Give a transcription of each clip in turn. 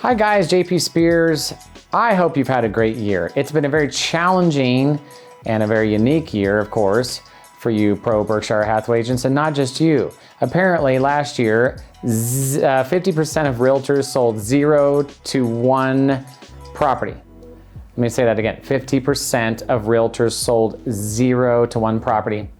Hi guys, JP Spears. I hope you've had a great year. It's been a very challenging and a very unique year, of course, for you pro Berkshire Hathaway agents, and not just you. Apparently last year, 50% of realtors sold 0 to 1 property. Let me say that again. 50% of realtors sold 0 to 1 property.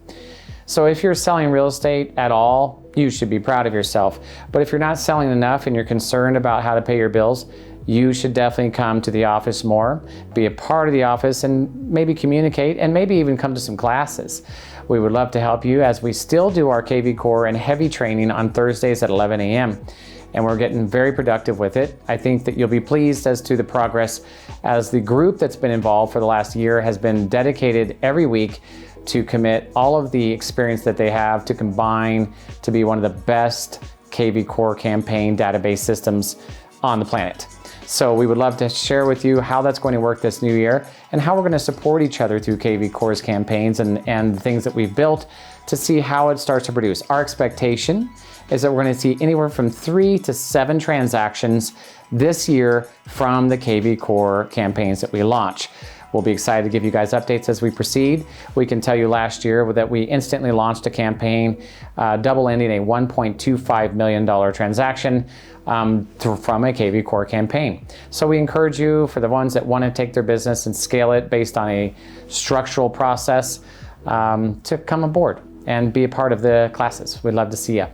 So if you're selling real estate at all, you should be proud of yourself. But if you're not selling enough and you're concerned about how to pay your bills, you should definitely come to the office more, be a part of the office, and maybe communicate, and maybe even come to some classes. We would love to help you, as we still do our KV Core and heavy training on Thursdays at 11 a.m. And we're getting very productive with it. I think that you'll be pleased as to the progress, as the group that's been involved for the last year has been dedicated every week to commit all of the experience that they have to combine to be one of the best KV Core campaign database systems on the planet. So we would love to share with you how that's going to work this new year and how we're going to support each other through KV Core's campaigns and the things that we've built to see how it starts to produce. Our expectation is that we're going to see anywhere from 3 to 7 transactions this year from the KV Core campaigns that we launch. We'll be excited to give you guys updates as we proceed. We can tell you last year that we instantly launched a campaign double-ending a $1.25 million transaction from a KV Core campaign. So we encourage you, for the ones that want to take their business and scale it based on a structural process, to come aboard and be a part of the classes. We'd love to see you.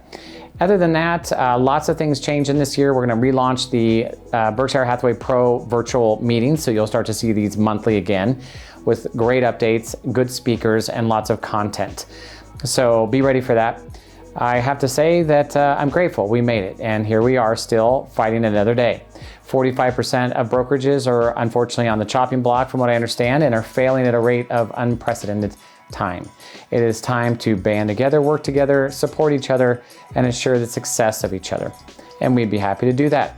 Other than that, lots of things changing this year. We're going to relaunch the Berkshire Hathaway Pro virtual meetings, so you'll start to see these monthly again with great updates, good speakers, and lots of content. So be ready for that. I have to say that I'm grateful we made it, and here we are still fighting another day. 45% of brokerages are unfortunately on the chopping block, from what I understand, and are failing at a rate of unprecedented time. It is time to band together, work together, support each other, and ensure the success of each other. And we'd be happy to do that.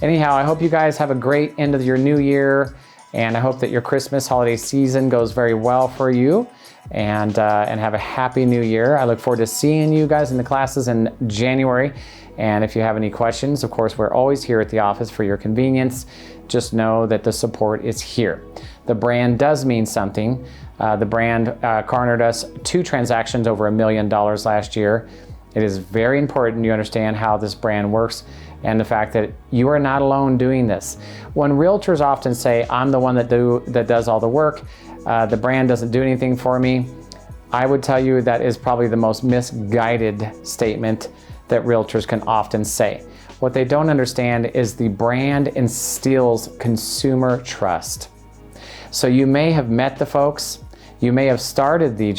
Anyhow, I hope you guys have a great end of your new year, and I hope that your Christmas holiday season goes very well for you, and have a happy new year. I look forward to seeing you guys in the classes in January. And if you have any questions, of course, we're always here at the office for your convenience. Just know that the support is here. The brand does mean something. The brand garnered us 2 transactions over $1 million last year. It is very important you understand how this brand works and the fact that you are not alone doing this. When realtors often say, I'm the one that does all the work, the brand doesn't do anything for me, I would tell you that is probably the most misguided statement that realtors can often say. What they don't understand is the brand instills consumer trust. So you may have met the folks, you may have started the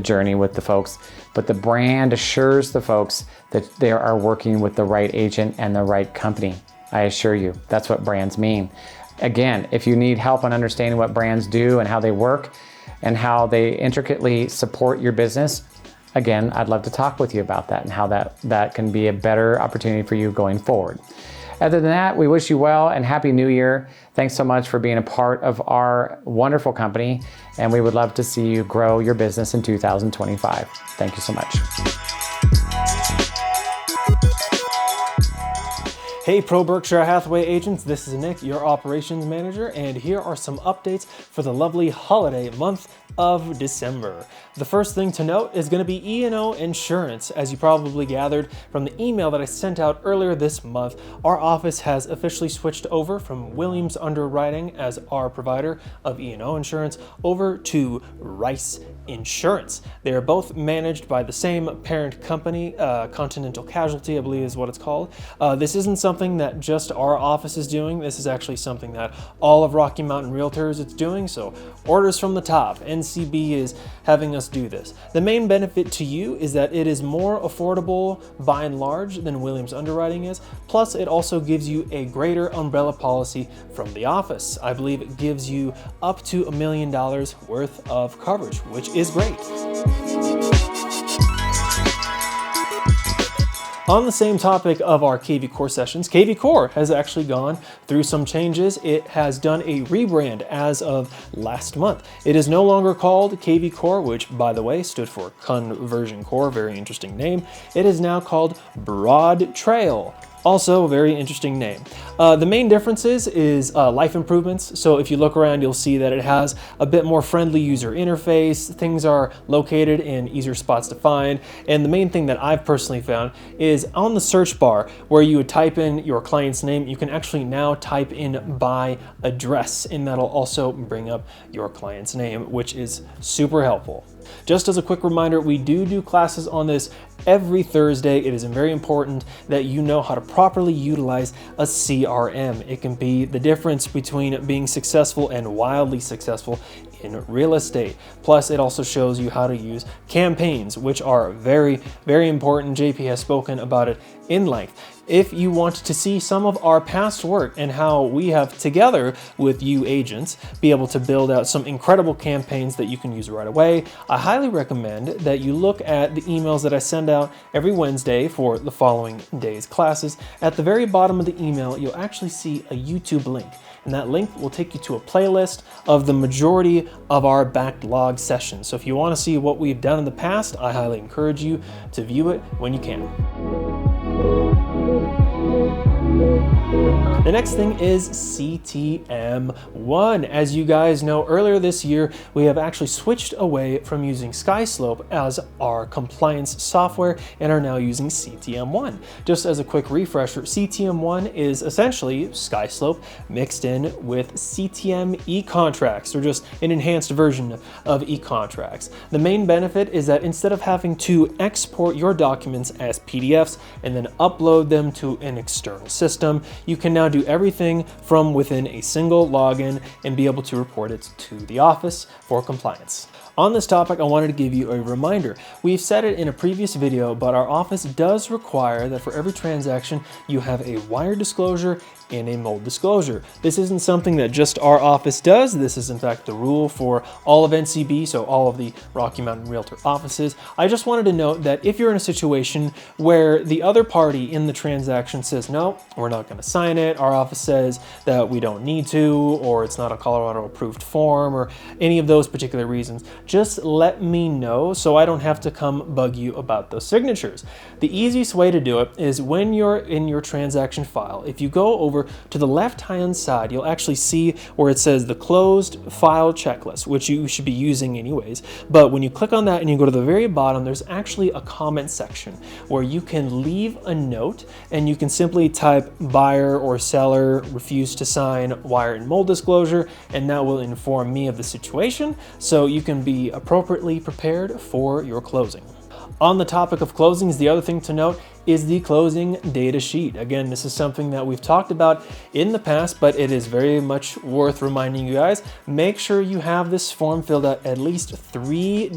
journey with the folks, but the brand assures the folks that they are working with the right agent and the right company. I assure you, that's what brands mean. Again, if you need help on understanding what brands do and how they work and how they intricately support your business, again, I'd love to talk with you about that and how that can be a better opportunity for you going forward. Other than that, we wish you well and Happy New Year. Thanks so much for being a part of our wonderful company, and we would love to see you grow your business in 2025. Thank you so much. Hey Pro Berkshire Hathaway agents, this is Nick, your operations manager, and here are some updates for the lovely holiday month of December. The first thing to note is going to be E&O insurance. As you probably gathered from the email that I sent out earlier this month, our office has officially switched over from Williams Underwriting as our provider of E&O insurance over to Rice Insurance. They are both managed by the same parent company, Continental Casualty, I believe is what it's called. This isn't something that just our office is doing. This is actually something that all of Rocky Mountain Realtors is doing. So orders from the top. NCB is having us do this. The main benefit to you is that it is more affordable by and large than Williams Underwriting is. Plus, it also gives you a greater umbrella policy from the office. I believe it gives you up to $1 million worth of coverage, which is great. On the same topic of our KV Core sessions, KV Core has actually gone through some changes. It has done a rebrand as of last month. It is no longer called KV Core, which, by the way, stood for Conversion Core, very interesting name. It is now called Broad Trail Also, a very interesting name. The main differences is life improvements. So if you look around, you'll see that it has a bit more friendly user interface. Things are located in easier spots to find. And the main thing that I've personally found is on the search bar where you would type in your client's name, you can actually now type in by address, and that'll also bring up your client's name, which is super helpful. Just as a quick reminder, we do classes on this every Thursday. It is very important that you know how to properly utilize a CRM. It can be the difference between being successful and wildly successful in real estate. Plus, it also shows you how to use campaigns, which are very important. JP has spoken about it in length. If you want to see some of our past work and how we have, together with you agents, be able to build out some incredible campaigns that you can use right away, I highly recommend that you look at the emails that I send out every Wednesday for the following day's classes. At the very bottom of the email, you'll actually see a YouTube link, and that link will take you to a playlist of the majority of our backlog sessions. So if you want to see what we've done in the past, I highly encourage you to view it when you can. The next thing is CTM1. As you guys know, earlier this year, we have actually switched away from using SkySlope as our compliance software and are now using CTM1. Just as a quick refresher, CTM1 is essentially SkySlope mixed in with CTM e-contracts, or just an enhanced version of e-contracts. The main benefit is that instead of having to export your documents as PDFs and then upload them to an external system, you can now do everything from within a single login and be able to report it to the office for compliance. On this topic, I wanted to give you a reminder. We've said it in a previous video, but our office does require that for every transaction, you have a wire disclosure and a mold disclosure. This isn't something that just our office does. This is in fact the rule for all of NCB, so all of the Rocky Mountain Realtor offices. I just wanted to note that if you're in a situation where the other party in the transaction says, no, we're not gonna sign it, our office says that we don't need to, or it's not a Colorado approved form, or any of those particular reasons, just let me know so I don't have to come bug you about those signatures. The easiest way to do it is when you're in your transaction file, if you go over to the left-hand side, you'll actually see where it says the closed file checklist, which you should be using anyways. But when you click on that and you go to the very bottom, there's actually a comment section where you can leave a note and you can simply type buyer or seller refuse to sign wire and mold disclosure, and that will inform me of the situation so you can be appropriately prepared for your closing. On the topic of closings, the other thing to note is the closing data sheet. Again, this is something that we've talked about in the past, but it is very much worth reminding you guys. Make sure you have this form filled out at least 3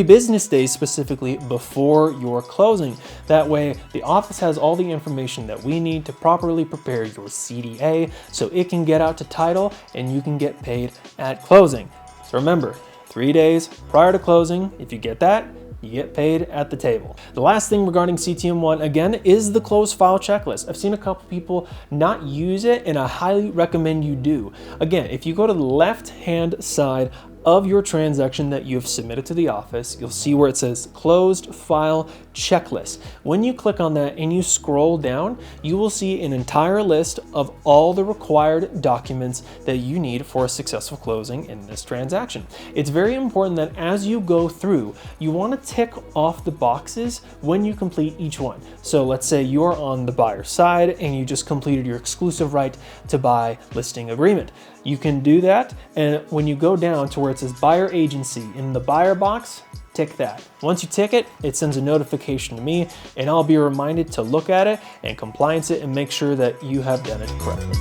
business days specifically before your closing. That way, the office has all the information that we need to properly prepare your CDA so it can get out to title and you can get paid at closing. So remember, 3 days prior to closing, if you get that, you get paid at the table. The last thing regarding CTM1, again, is the closed file checklist. I've seen a couple people not use it, and I highly recommend you do. Again, if you go to the left-hand side of your transaction that you've submitted to the office, you'll see where it says closed file checklist. When you click on that and you scroll down, you will see an entire list of all the required documents that you need for a successful closing in this transaction. It's very important that as you go through, you want to tick off the boxes when you complete each one. So let's say you're on the buyer side and you just completed your exclusive right to buy listing agreement. You can do that, and when you go down to where it says buyer agency in the buyer box, tick that. Once you tick it, it sends a notification to me, and I'll be reminded to look at it and compliance it and make sure that you have done it correctly.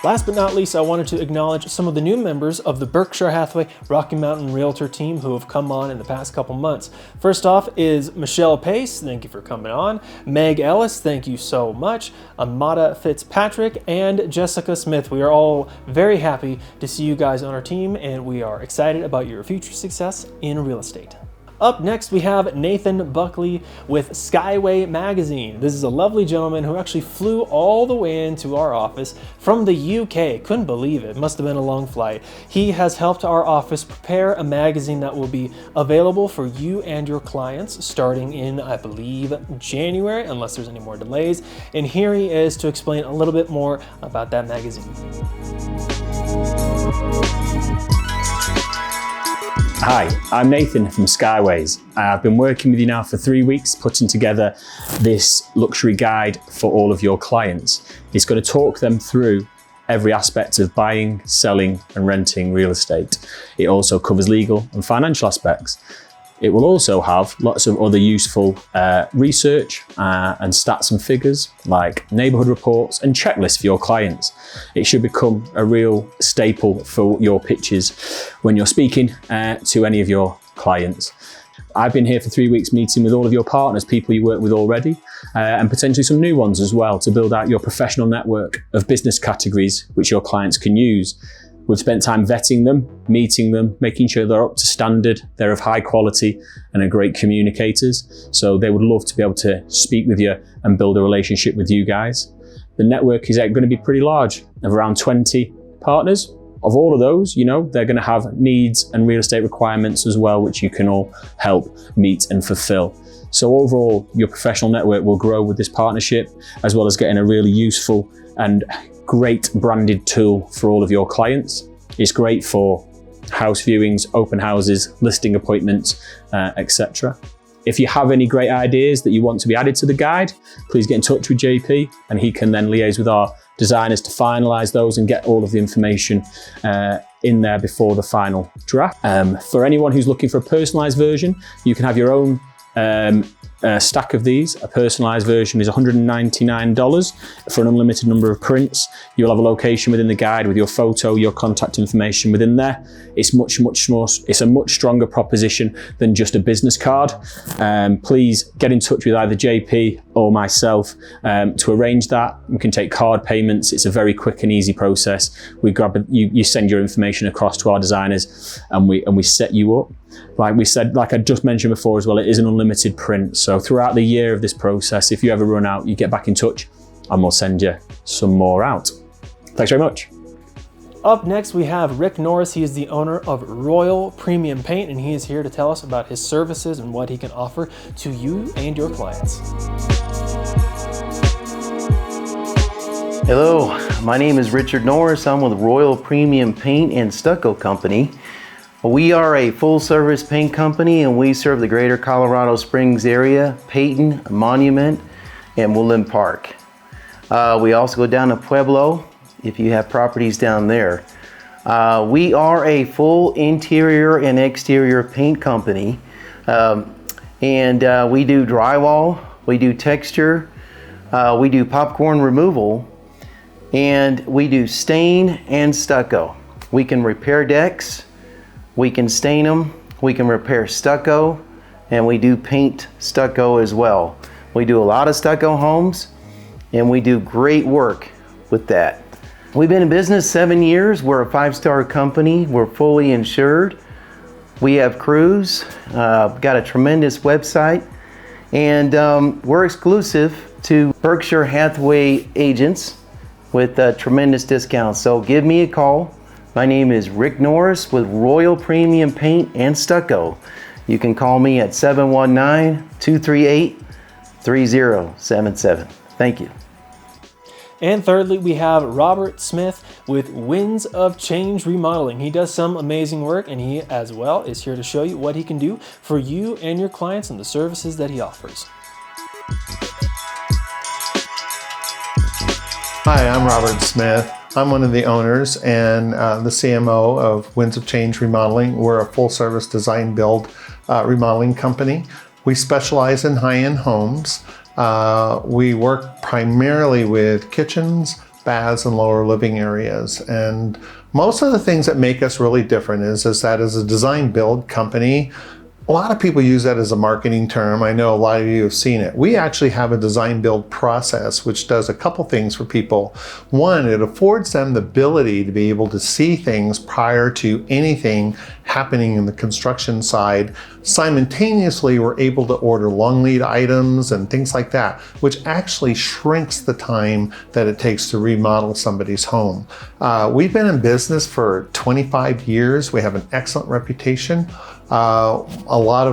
Last but not least, I wanted to acknowledge some of the new members of the Berkshire Hathaway Rocky Mountain Realtor team who have come on in the past couple months. First off is Michelle Pace, thank you for coming on. Meg Ellis, thank you so much. Amada Fitzpatrick and Jessica Smith. We are all very happy to see you guys on our team, and we are excited about your future success in real estate. Up next, we have Nathan Buckley with Skyway Magazine. This is a lovely gentleman who actually flew all the way into our office from the UK. Couldn't believe it. Must have been a long flight. He has helped our office prepare a magazine that will be available for you and your clients starting in, I believe, January, unless there's any more delays. And here he is to explain a little bit more about that magazine. Hi, I'm Nathan from Skyways. I've been working with you now for 3 weeks, putting together this luxury guide for all of your clients. It's going to talk them through every aspect of buying, selling, and renting real estate. It also covers legal and financial aspects. It will also have lots of other useful research and stats and figures like neighborhood reports and checklists for your clients. It should become a real staple for your pitches when you're speaking to any of your clients. I've been here for 3 weeks meeting with all of your partners, people you work with already, and potentially some new ones as well to build out your professional network of business categories which your clients can use. We've spent time vetting them, meeting them, making sure they're up to standard, they're of high quality and are great communicators. So they would love to be able to speak with you and build a relationship with you guys. The network is going to be pretty large, of around 20 partners. Of all of those, they're going to have needs and real estate requirements as well, which you can all help meet and fulfill. So overall, your professional network will grow with this partnership, as well as getting a really useful and great branded tool for all of your clients. It's great for house viewings, open houses, listing appointments, etc. If you have any great ideas that you want to be added to the guide, please get in touch with JP and he can then liaise with our designers to finalize those and get all of the information in there before the final draft. For anyone who's looking for a personalized version, you can have your own stack of these. A personalized version is $199 for an unlimited number of prints. You'll have a location within the guide with your photo, your contact information within there. It's much more, it's a much stronger proposition than just a business card. Please get in touch with either JP or myself to arrange that. We can take card payments. It's a very quick and easy process. We you send your information across to our designers and we set you up. Like I just mentioned before as well, it is an unlimited print. So throughout the year of this process, if you ever run out, you get back in touch and we'll send you some more out. Thanks very much. Up next, we have Rick Norris. He is the owner of Royal Premium Paint, and he is here to tell us about his services and what he can offer to you and your clients. Hello, my name is Richard Norris. I'm with Royal Premium Paint and Stucco Company. We are a full-service paint company and we serve the greater Colorado Springs area, Peyton, Monument, and Woodland Park. We also go down to Pueblo if you have properties down there. We are a full interior and exterior paint company, and we do drywall, we do texture, we do popcorn removal, and we do stain and stucco. We can repair decks, we can stain them, we can repair stucco, and we do paint stucco as well. We do a lot of stucco homes, and we do great work with that. We've been in business 7 years. We're a 5-star company. We're fully insured. We have crews, got a tremendous website, and we're exclusive to Berkshire Hathaway agents with tremendous discounts. So give me a call. My name is Rick Norris with Royal Premium Paint and Stucco. You can call me at 719-238-3077. Thank you. And thirdly, we have Robert Smith with Winds of Change Remodeling. He does some amazing work, and he as well is here to show you what he can do for you and your clients and the services that he offers. Hi, I'm Robert Smith. I'm one of the owners and the CMO of Winds of Change Remodeling. We're a full-service design build remodeling company. We specialize in high-end homes. We work primarily with kitchens, baths, and lower living areas. And most of the things that make us really different is that as a design build company, A lot of people use that as a marketing term. I know a lot of you have seen it. We actually have a design build process which does a couple things for people. One, it affords them the ability to be able to see things prior to anything happening in the construction side. Simultaneously, we're able to order long lead items and things like that, which actually shrinks the time that it takes to remodel somebody's home. We've been in business for 25 years. We have an excellent reputation. A lot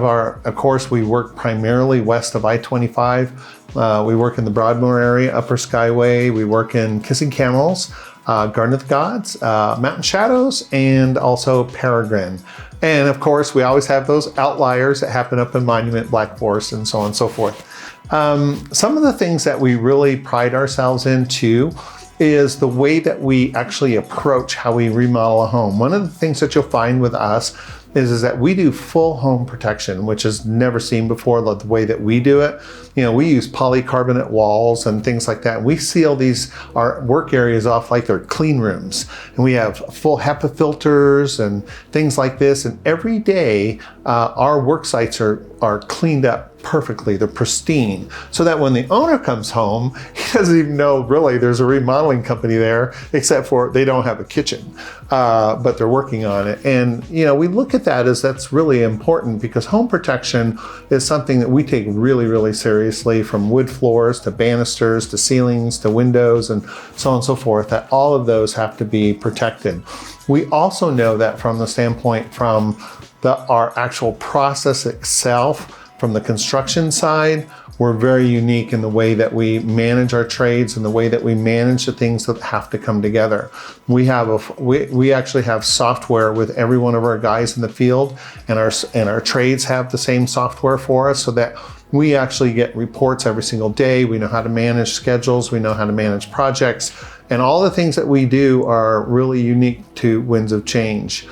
of course, we work primarily west of I-25. We work in the Broadmoor area, Upper Skyway. We work in Kissing Camels, Garden of the Gods, Mountain Shadows, and also Peregrine. And of course, we always have those outliers that happen up in Monument, Black Forest, and so on and so forth. Some of the things that we really pride ourselves in too is the way that we actually approach how we remodel a home. One of the things that you'll find with us is that we do full home protection, which is never seen before, the way that we do it. You know, we use polycarbonate walls and things like that. We seal our work areas off like they're clean rooms. And we have full HEPA filters and things like this. And every day, our work sites are cleaned up perfectly. They're pristine. So that when the owner comes home, he doesn't even know really there's a remodeling company there, except for they don't have a kitchen, but they're working on it. And, you know, we look at that as that's really important because home protection is something that we take really, really seriously, from wood floors to banisters to ceilings to windows and so on and so forth, that all of those have to be protected. We also know that from the standpoint from our actual process itself, from the construction side, we're very unique in the way that we manage our trades and the way that we manage the things that have to come together. We actually have software with every one of our guys in the field, and our trades have the same software for us, so that we actually get reports every single day. We know how to manage schedules. We know how to manage projects. And all the things that we do are really unique to Winds of Change.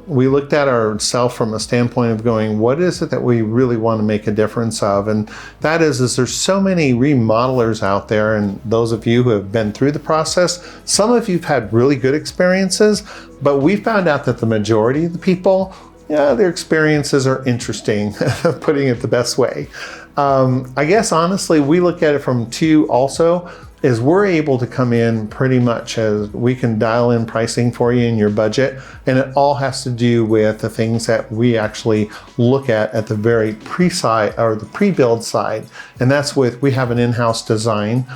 We looked at ourselves from a standpoint of going, what is it that we really want to make a difference of? And that is there's so many remodelers out there, and those of you who have been through the process, some of you've had really good experiences, but we found out that the majority of the people, yeah, their experiences are interesting, putting it the best way. I guess honestly, we look at it from two also, is we're able to come in pretty much as we can dial in pricing for you in your budget. And it all has to do with the things that we actually look at the very pre-side or the pre-build side. And that's we have an in-house design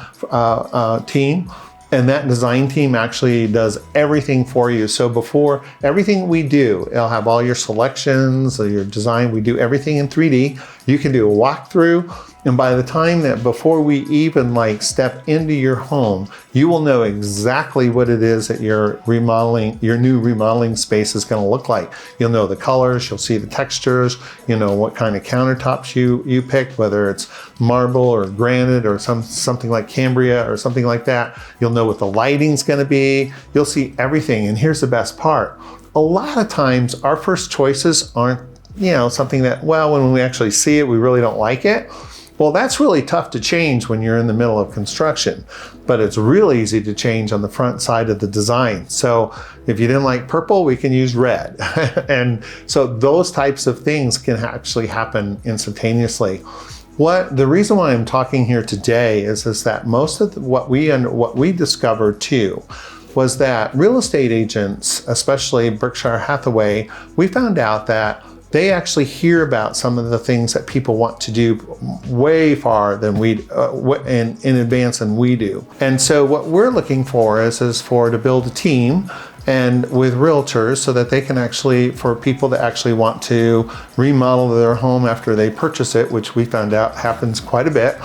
team. And that design team actually does everything for you. So before everything we do, it'll have all your selections, your design. We do everything in 3D. You can do a walkthrough. And by the time that before we even step into your home, you will know exactly what it is that your new remodeling space is going to look like. You'll know the colors, you'll see the textures, you know what kind of countertops you picked, whether it's marble or granite or something like Cambria or something like that. You'll know what the lighting's going to be. You'll see everything. And here's the best part. A lot of times our first choices aren't, something that, well, when we actually see it, we really don't like it. Well, that's really tough to change when you're in the middle of construction, but it's real easy to change on the front side of the design. So if you didn't like purple, we can use red. And so those types of things can actually happen instantaneously. The reason why I'm talking here today is that most of what we discovered too was that real estate agents, especially Berkshire Hathaway, we found out that they actually hear about some of the things that people want to do way far than in advance than we do. And so what we're looking for is to build a team and with realtors so that they can for people that actually want to remodel their home after they purchase it, which we found out happens quite a bit.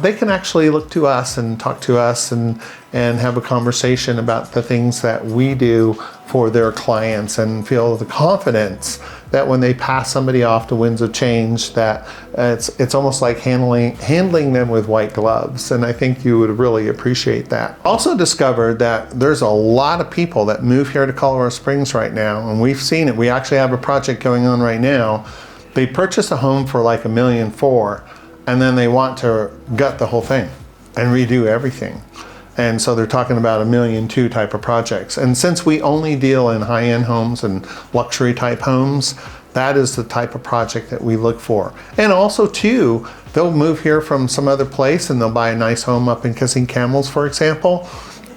They can actually look to us and talk to us and have a conversation about the things that we do for their clients and feel the confidence that when they pass somebody off to Winds of Change, that it's almost like handling them with white gloves. And I think you would really appreciate that. Also discovered that there's a lot of people that move here to Colorado Springs right now, and we've seen it. We actually have a project going on right now. They purchase a home for like $1.4 million, and then they want to gut the whole thing and redo everything. And so they're talking about $1.2 million type of projects. And since we only deal in high-end homes and luxury type homes, That is the type of project that we look for. And also too, they'll move here from some other place and they'll buy a nice home up in Kissing Camels, for example,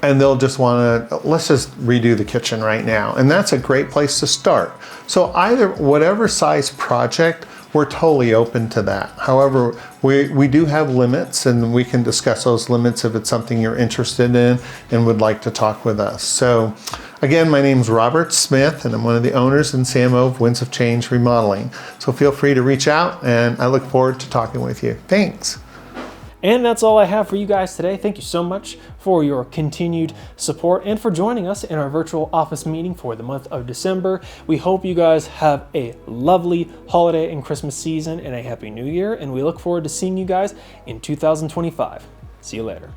and they'll just want to, let's just redo the kitchen right now. And that's a great place to start. So either, whatever size project, we're totally open to that. However, we do have limits, and we can discuss those limits if it's something you're interested in and would like to talk with us. So again, my name's Robert Smith, and I'm one of the owners and CMO of Winds of Change Remodeling. So feel free to reach out, and I look forward to talking with you. Thanks. And that's all I have for you guys today. Thank you so much for your continued support and for joining us in our virtual office meeting for the month of December. We hope you guys have a lovely holiday and Christmas season and a happy new year, and we look forward to seeing you guys in 2025. See you later.